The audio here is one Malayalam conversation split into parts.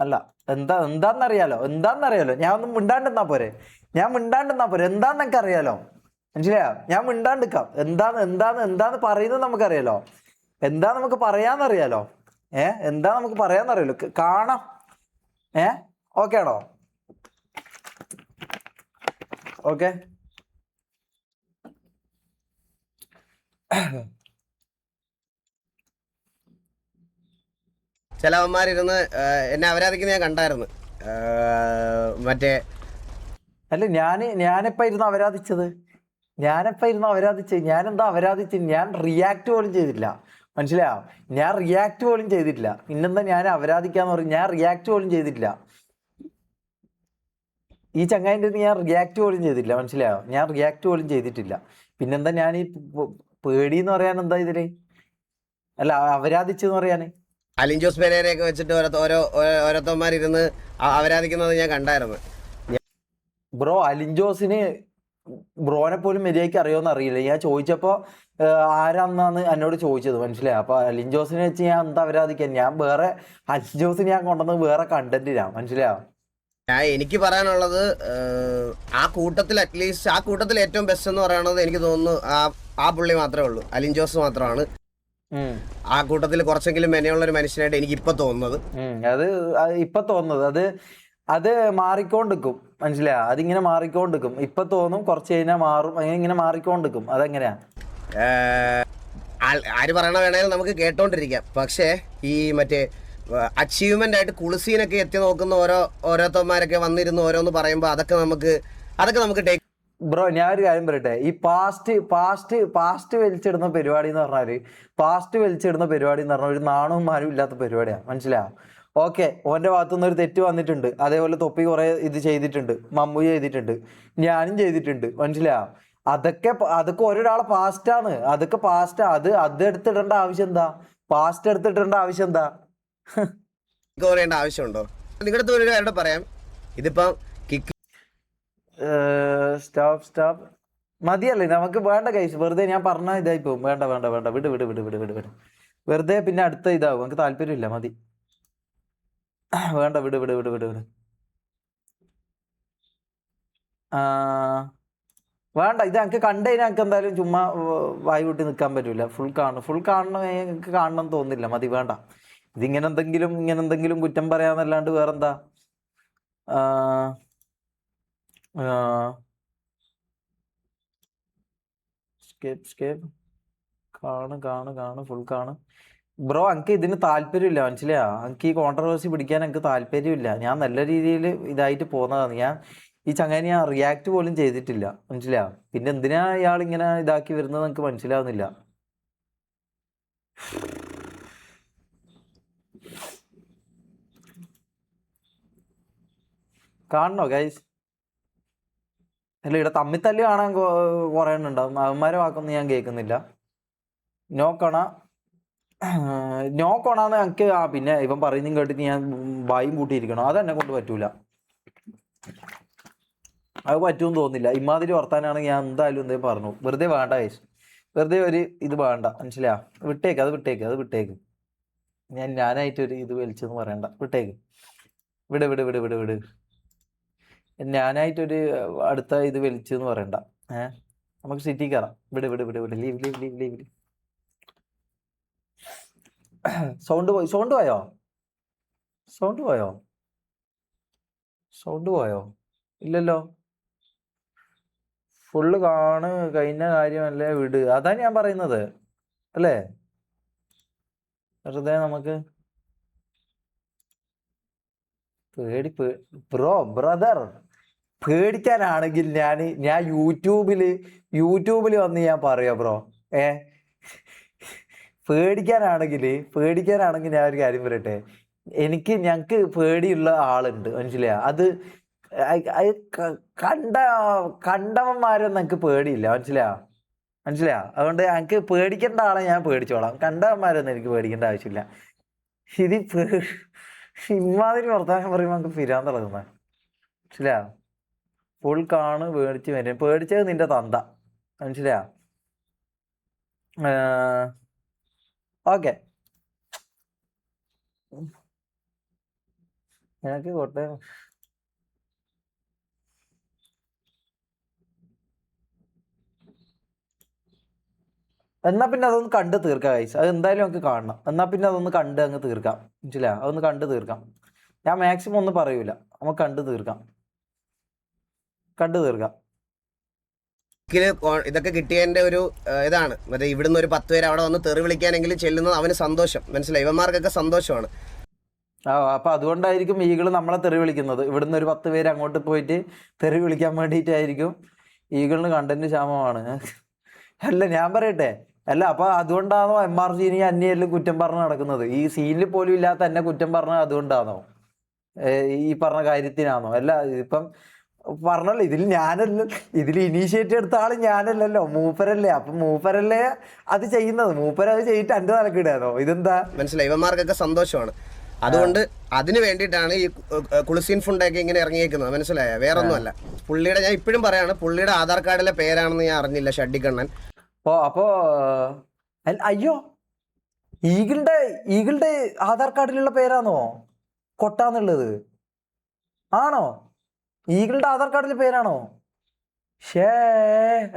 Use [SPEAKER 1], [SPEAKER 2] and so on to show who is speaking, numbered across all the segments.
[SPEAKER 1] അല്ല, എന്താന്നറിയാലോ. ഞാൻ ഒന്നും മിണ്ടാണ്ടെന്നാ പോരെ. എന്താന്ന് എനിക്ക് അറിയാലോ. മനസ്സിലായോ? ഞാൻ മിണ്ടാണ്ടിക്കാം. എന്താന്ന് പറയുന്നത് നമുക്കറിയാലോ. എന്താ നമുക്ക് പറയാന്നറിയാലോ. എന്താ നമുക്ക് പറയാന്നറിയാലോ. കാണാം. ഓക്കെ ആണോ? ഓക്കെ.
[SPEAKER 2] ചിലവന്മാരിരുന്ന് എന്നെ അവരാധിക്കുന്ന ഞാൻ കണ്ടായിരുന്നു. മറ്റേ
[SPEAKER 1] അല്ല, ഞാനിപ്പോ ഇരുന്ന് അവരാധിച്ചത്. ഞാനെന്താ അവരാധിച്ചത്? ഞാൻ റിയാക്ട് പോലും ചെയ്തില്ല. മനസ്സിലായോ? ഞാൻ റിയാക്ട് പോലും ചെയ്തിട്ടില്ല. പിന്നെന്താ ഞാൻ അവരാധിക്കാന്ന് പറയും? ഞാൻ റിയാക്ട് പോലും ചെയ്തിട്ടില്ല. ഈ ചങ്ങായിൻ്റെ ഞാൻ റിയാക്ട് പോലും ചെയ്തിട്ടില്ല. മനസ്സിലായോ? ഞാൻ റിയാക്ട് പോലും ചെയ്തിട്ടില്ല. പിന്നെന്താ ഞാൻ ഈ പേടിന്ന് പറയാൻ എന്താ ഇതില്? അല്ല, അവരാധിച്ചെന്ന് പറയാന്.
[SPEAKER 2] അലിൻ ജോസ് പെരേരയൊക്കെ വെച്ചിട്ട് ഓരോരുത്തന്മാരിരുന്ന് അവരാധിക്കുന്നത് ഞാൻ കണ്ടായിരുന്നു.
[SPEAKER 1] ബ്രോ, അലിൻ ജോസിന് ബ്രോനെ പോലും മര്യാദയ്ക്ക് അറിയുമെന്ന് അറിയില്ല. ഞാൻ ചോദിച്ചപ്പോ ആരാന്നാണ് എന്നോട് ചോദിച്ചത്. മനസ്സിലായി? അപ്പൊ അലിൻ ജോസിനെ വെച്ച് ഞാൻ എന്താ അവരാധിക്കാൻ? അലിൻ ജോസിന് ഞാൻ കൊണ്ടുവന്നത് വേറെ കണ്ടന്റിനാ. മനസ്സിലായോ?
[SPEAKER 2] എനിക്ക് പറയാനുള്ളത്, ആ കൂട്ടത്തിൽ ഏറ്റവും ബെസ്റ്റ് എന്ന് പറയുന്നത് എനിക്ക് തോന്നുന്നു ആ പുള്ളി മാത്രമേ ഉള്ളൂ. അലിൻ ജോസ് മാത്രമാണ് ആ കൂട്ടത്തിൽ കുറച്ചെങ്കിലും മെനയുള്ള ഒരു മനുഷ്യനായിട്ട് എനിക്ക് ഇപ്പൊ തോന്നുന്നത്.
[SPEAKER 1] അത് ഇപ്പൊ തോന്നുന്നത് അത് മാറിക്കൊണ്ടിരിക്കും. മനസ്സിലായോ? അതിങ്ങനെ മാറിക്കൊണ്ടിരിക്കും. ഇപ്പൊ തോന്നും, കുറച്ച് കഴിഞ്ഞാൽ മാറും. ഇങ്ങനെ മാറിക്കൊണ്ടിരിക്കും. അതെങ്ങനെയാ?
[SPEAKER 2] ആര് പറയണ വേണേലും നമുക്ക് കേട്ടോണ്ടിരിക്കാം. പക്ഷേ ഈ മറ്റേ അച്ചീവ്മെന്റ് ആയിട്ട് കുളിസീനൊക്കെ എത്തി നോക്കുന്ന ഓരോരുത്തന്മാരൊക്കെ വന്നിരുന്ന് ഓരോന്ന് പറയുമ്പോൾ അതൊക്കെ നമുക്ക് ടേക്ക്.
[SPEAKER 1] ബ്രോ, ഞാൻ ഒരു കാര്യം പറയട്ടെ. ഈ പാസ്റ്റ് വലിച്ചിടുന്ന പരിപാടി എന്ന് പറഞ്ഞാൽ ഒരു നാണവും മാനും ഇല്ലാത്ത പരിപാടിയാണ്. മനസ്സിലായോ? ഓക്കെ, ഓന്റെ ഭാഗത്തുനിന്ന് ഒരു തെറ്റ് വന്നിട്ടുണ്ട്. അതേപോലെ തൊപ്പി കുറെ ഇത് ചെയ്തിട്ടുണ്ട്, മമ്മു ചെയ്തിട്ടുണ്ട്, ഞാനും ചെയ്തിട്ടുണ്ട്. മനസ്സിലായോ? അതൊക്കെ ഒരാളെ പാസ്റ്റാണ്. അതൊക്കെ പാസ്റ്റാ. അത് എടുത്തിടേണ്ട ആവശ്യം എന്താ? പാസ്റ്റ് എടുത്തിടേണ്ട ആവശ്യം എന്താ?
[SPEAKER 2] പറയേണ്ട ആവശ്യമുണ്ടോ? നിങ്ങളുടെ ഒരു കാര്യം പറയാം. ഇതിപ്പം
[SPEAKER 1] സ്റ്റോപ്പ് മതിയല്ലേ? നമുക്ക് വേണ്ട കൈസ്. വെറുതെ ഞാൻ പറഞ്ഞ ഇതായി പോകും. വേണ്ട, വിട്. വെറുതെ പിന്നെ അടുത്ത ഇതാവും. നമുക്ക് താല്പര്യമില്ല. മതി. വേണ്ട, വിട്. വേണ്ട. ഇത് എനിക്ക് കണ്ടുകഴിഞ്ഞാൽ എനിക്ക് എന്തായാലും ചുമ്മാ വായി കൂട്ടി നിൽക്കാൻ പറ്റൂല. ഫുൾ കാണണം. എനിക്ക് കാണണം തോന്നില്ല. മതി, വേണ്ട. ഇങ്ങനെ എന്തെങ്കിലും കുറ്റം പറയാന്നല്ലാണ്ട് വേറെന്താ? സ്കേപ്പ് കാണു ഫുൾ കാണു. ബ്രോ, എനിക്ക് ഇതിന് താല്പര്യമില്ല. മനസ്സിലായോ? എനിക്ക് ഈ കോൺട്രവേഴ്സി പിടിക്കാൻ എനിക്ക് താല്പര്യമില്ല. ഞാൻ നല്ല രീതിയിൽ ഇതായിട്ട് പോകുന്നതാണ്. ഈ ചങ്ങായി ഞാൻ റിയാക്ട് പോലും ചെയ്തിട്ടില്ല. മനസ്സിലായോ? പിന്നെ എന്തിനാ ഇയാൾ ഇങ്ങനെ ഇതാക്കി വരുന്നത് എനിക്ക് മനസ്സിലാവുന്നില്ല. കാണണോ ഗൈസ്? അല്ല, ഇവിടെ തമ്മിത്തല്ല് കാണാൻ കുറേ ഉണ്ടാവും. അവന്മാരെ വാക്കൊന്നും ഞാൻ കേൾക്കുന്നില്ല. നോക്കണാന്ന് എനിക്ക്. പിന്നെ ഇവൻ പറയുന്നതും കേട്ടിട്ട് ഞാൻ വായും കൂട്ടിയിരിക്കണം. അതെന്നെ കൊണ്ട് പറ്റൂല. അത് പറ്റുമെന്ന് തോന്നുന്നില്ല. ഇമാതിരി വർത്താനാണെങ്കിൽ ഞാൻ എന്തായാലും എന്തേലും പറഞ്ഞു. വെറുതെ വേണ്ട ഗൈസ്. വെറുതെ ഒരു ഇത് വേണ്ട. മനസ്സിലാ? അത് വിട്ടേക്ക്. ഞാനായിട്ടൊരു ഇത് വലിച്ചെന്ന് പറയണ്ട. വിട്ടേക്ക്. വിട്. ഞാനായിട്ടൊരു അടുത്ത ഇത് വലിച്ചെന്ന് പറയണ്ട. നമുക്ക് സിറ്റി കയറാം. വിട്. ലീവ്. സൗണ്ട് പോയോ? ഇല്ലല്ലോ. ഫുള്ള് കഴിഞ്ഞ കാര്യമല്ലേ? വിട്. അതാ ഞാൻ പറയുന്നത്. അല്ലേ? വെറുതെ നമുക്ക് ബ്രദർ, പേടിക്കാനാണെങ്കിൽ ഞാൻ യൂട്യൂബിൽ വന്ന് ഞാൻ പറയാ ബ്രോ. പേടിക്കാനാണെങ്കിൽ ഞാൻ ഒരു കാര്യം പറയട്ടെ. ഞങ്ങക്ക് പേടിയുള്ള ആളുണ്ട്. മനസ്സിലായ? അത് കണ്ടവന്മാരൊന്നും എനിക്ക് പേടിയില്ല. മനസ്സിലായ? അതുകൊണ്ട് എനിക്ക് പേടിക്കേണ്ട ആളെ ഞാൻ പേടിച്ചോളാം. കണ്ടവന്മാരൊന്നും എനിക്ക് പേടിക്കേണ്ട ആവശ്യമില്ല. ഇത് ഇമാതിരി വർത്തമാനം പറയുമ്പോൾ നമുക്ക് പിരാൻ തുടങ്ങുന്ന. മനസ്സിലായോ? ഫുൾ പേടിച്ച് വരും. പേടിച്ചത് നിന്റെ തന്ത. മനസ്സിലായോ? ഓക്കെ. ഞങ്ങൾക്ക് കോട്ടയം എന്നാ പിന്നെ അതൊന്ന് കണ്ട് തീർക്കാം ഗൈസ്. അത് എന്തായാലും നമുക്ക് കാണണം. എന്നാ പിന്നെ അതൊന്ന് കണ്ട് അങ്ങ് തീർക്കാം. മനസ്സിലാ, അതൊന്ന് കണ്ട് തീർക്കാം. ഞാൻ മാക്സിമം ഒന്നും പറയൂല, നമുക്ക് കണ്ട് തീർക്കാം. കണ്ടു തീർക്കാം.
[SPEAKER 2] ഇതൊക്കെ കിട്ടിയതിന്റെ ഒരു ഇതാണ് മറ്റേ ഇവിടുന്ന് ഒരു 10 പേര് അവിടെ വന്ന് തെറി വിളിക്കാനെങ്കിലും ചെല്ലുന്നത് അവന് സന്തോഷം. മനസ്സിലായി, ഇവന്മാർക്കൊക്കെ സന്തോഷമാണ്.
[SPEAKER 1] അപ്പൊ അതുകൊണ്ടായിരിക്കും ഈഗിള് നമ്മളെ തെറി വിളിക്കുന്നത്. ഇവിടുന്ന് ഒരു 10 പേര് അങ്ങോട്ട് പോയിട്ട് തെറി വിളിക്കാൻ വേണ്ടിയിട്ടായിരിക്കും. ഈഗിളിന് കണ്ടന്റ് ക്ഷാമമാണ്. അല്ല ഞാൻ പറയട്ടെ, അല്ല അപ്പൊ അതുകൊണ്ടാണോ MRG അന്യെല്ലാം കുറ്റം പറഞ്ഞ് നടക്കുന്നത്? ഈ സീനിൽ പോലും ഇല്ലാത്ത എന്നെ കുറ്റം പറഞ്ഞത് അതുകൊണ്ടാണോ? ഈ പറഞ്ഞ കാര്യത്തിനാണോ? അല്ല ഇപ്പം പറഞ്ഞല്ലോ, ഇതിൽ ഞാനല്ല, ഇതിൽ ഇനീഷ്യേറ്റീവ് എടുത്ത ആള് ഞാനല്ലല്ലോ, മൂപ്പരല്ലേ. അപ്പൊ മൂപ്പരല്ലേ അത് ചെയ്യുന്നത്, മൂപ്പരത് ചെയ്തിട്ട് എന്റെ തലക്കിടാനോ? ഇതെന്താ?
[SPEAKER 2] മനസ്സിലായി, ഇവന്മാർക്കൊക്കെ സന്തോഷമാണ്. അതുകൊണ്ട് അതിന് വേണ്ടിയിട്ടാണ് ഈ കുളിസീൻ ഫുണ്ടൊക്കെ ഇങ്ങനെ ഇറങ്ങിയേക്കുന്നത്. മനസ്സിലായ, വേറൊന്നുമല്ല. പുള്ളിയുടെ, ഞാൻ ഇപ്പോഴും പറയാണ്, പുള്ളിയുടെ ആധാർ കാർഡിലെ പേരാണെന്ന് ഞാൻ അറിഞ്ഞില്ല, ഷഡ്ഡിക്കണ്ണൻ.
[SPEAKER 1] അപ്പോ അയ്യോ, ഈഗിളുടെ ആധാർ കാർഡിലുള്ള പേരാണോ കൊട്ടാന്നുള്ളത്? ആണോ? ഈഗിളുടെ ആധാർ കാർഡിലെ പേരാണോ? ഷേ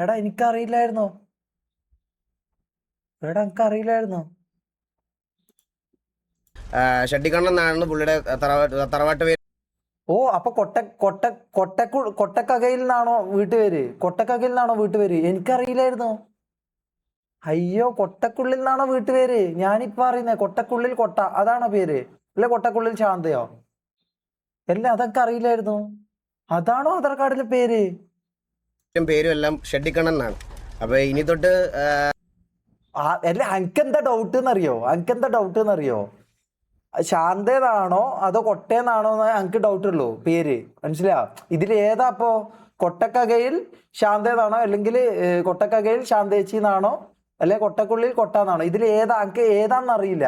[SPEAKER 1] എടാ, എനിക്കറിയില്ലായിരുന്നോ. എനിക്കറിയില്ലായിരുന്നോ.
[SPEAKER 2] ഷഡ്ഡിക്കണ്ണൻ എന്നാണ് പുള്ളിയുടെ തറവാട്ട് പേര്.
[SPEAKER 1] അപ്പൊ കൊട്ടക്കകയിൽ നിന്നാണോ വീട്ടുപേര്? കൊട്ടക്കകയിൽ നിന്നാണോ വീട്ടുപേര്? എനിക്കറിയില്ലായിരുന്നോ. അയ്യോ, കൊട്ടക്കുള്ളിൽ നിന്നാണോ വീട്ടുപേര്? ഞാനിപ്പോ അറിയുന്നേ കൊട്ടക്കുള്ളിൽ കൊട്ട, അതാണോ പേര്? അല്ലെ കൊട്ടക്കുള്ളിൽ ശാന്തയോ? അല്ല, അതൊക്കെ അറിയില്ലായിരുന്നു. അതാണോ ആധാർ കാർഡിലെ പേര്?
[SPEAKER 2] പേരും എല്ലാം ഷഡ്ഡിക്കണ്ണൻ എന്നാണ്. അപ്പൊ ഇനി തൊട്ട്
[SPEAKER 1] അല്ല, എനിക്കെന്താ ഡൗട്ട് എന്നറിയോ? ശാന്തേന്നാണോ അതോ കൊട്ടേന്നാണോ എന്ന് എനിക്ക് ഡൗട്ട് ഉള്ളൂ പേര്. മനസ്സിലാ, ഇതിൽ ഏതാ അപ്പോ? കൊട്ടക്കകയിൽ ശാന്തേന്നാണോ, അല്ലെങ്കിൽ കൊട്ടക്കകയിൽ ശാന്തേച്ചി എന്നാണോ, അല്ലെ കൊട്ടക്കുള്ളിൽ കൊട്ടാന്നാണോ? ഇതിൽ ഏതാ? എനിക്ക് ഏതാന്നറിയില്ല.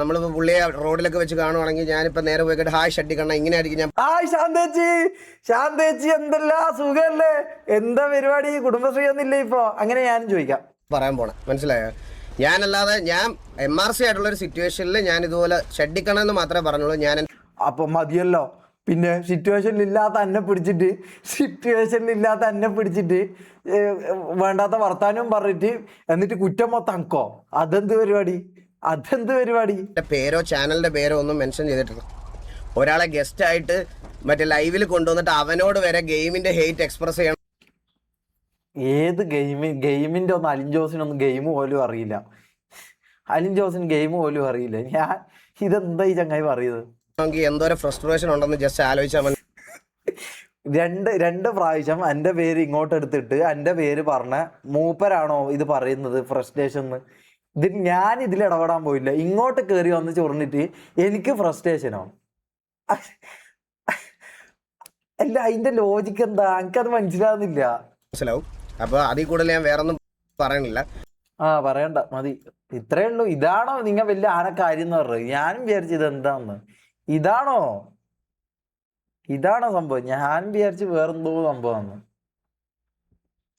[SPEAKER 2] നമ്മളിപ്പോ പുള്ളിയെ റോഡിലൊക്കെ വെച്ച് കാണുവാണെങ്കിൽ ഞാനിപ്പോ നേരെ പോയിട്ട് ഹായ് ഷഡ്ഡിക്കണ്ണ, ഇങ്ങനെ ആയിരിക്കും ഞാൻ.
[SPEAKER 1] ഹായ് ശാന്തേച്ചി എന്തെല്ലാം സുഖല്ലേ, എന്താ പരിപാടി, കുടുംബശ്രീ ഒന്നില്ലേ ഇപ്പൊ? അങ്ങനെ ഞാനും ചോദിക്കാം,
[SPEAKER 2] പറയാൻ പോണേ. മനസ്സിലായോ? ഞാനല്ലാതെ ഞാൻ MRC ആയിട്ടുള്ള ഒരു സിറ്റുവേഷനിൽ ഞാൻ ഇതുപോലെ ഷഡ്ഡിക്കണ്ണ എന്ന് മാത്രമേ പറഞ്ഞുള്ളൂ. ഞാൻ
[SPEAKER 1] അപ്പൊ മതിയല്ലോ. പിന്നെ സിറ്റുവേഷനിലില്ലാത്ത എന്നെ പിടിച്ചിട്ട് വേണ്ടാത്ത വർത്താനവും പറഞ്ഞിട്ട് എന്നിട്ട് കുറ്റം മൊത്തം അങ്കോ? അതെന്ത് പരിപാടി?
[SPEAKER 2] പേരോ ചാനലിന്റെ പേരോ ഒന്നും മെൻഷൻ ചെയ്തിട്ടില്ല. ഒരാളെ ഗസ്റ്റ് ആയിട്ട് മറ്റേ ലൈവിൽ കൊണ്ടുവന്നിട്ട് അവനോട് വരെ ഗെയിമിന്റെ ഹെയ്റ്റ് എക്സ്പ്രസ് ചെയ്യണം.
[SPEAKER 1] ഏത് ഗെയിമിന്റെ ഒന്നും അലിൻ ജോസിനൊന്നും ഗെയിം പോലും അറിയില്ല. ഞാൻ ഇതെന്താ ഈ ചങ്ങായി പറയുന്നത്?
[SPEAKER 2] എന്തോരം ഫ്രസ്ട്രേഷൻ ഉണ്ടെന്ന് ജസ്റ്റ് ആലോചിച്ചാൽ മതി.
[SPEAKER 1] രണ്ട് പ്രാവശ്യം എൻ്റെ പേര് ഇങ്ങോട്ട് എടുത്തിട്ട് എൻ്റെ പേര് പറഞ്ഞ മൂപ്പരാണോ ഇത് പറയുന്നത് ഫ്രസ്ട്രേഷൻ? ഞാൻ ഇതിൽ ഇടപെടാൻ പോയില്ല. ഇങ്ങോട്ട് കയറി വന്ന് ചൊറിഞ്ഞിട്ട് എനിക്ക് ഫ്രസ്ട്രേഷനോ? അല്ല, അതിന്റെ ലോജിക്ക് എന്താ? എനിക്കത് മനസ്സിലാവുന്നില്ല.
[SPEAKER 2] മനസ്സിലാവും. അപ്പൊ അതിൽ കൂടുതൽ ഞാൻ വേറൊന്നും പറയണില്ല.
[SPEAKER 1] പറയണ്ട, മതി, ഇത്രേ ഉള്ളൂ. ഇതാണോ നിങ്ങൾ വലിയ ആനക്കാര്യം എന്ന് പറഞ്ഞത്? ഞാനും വിചാരിച്ചത് എന്താന്ന്, ഇതാണോ സംഭവം? ഞാനും വിചാരിച്ച് വേറെന്തോ സംഭവമാണ്.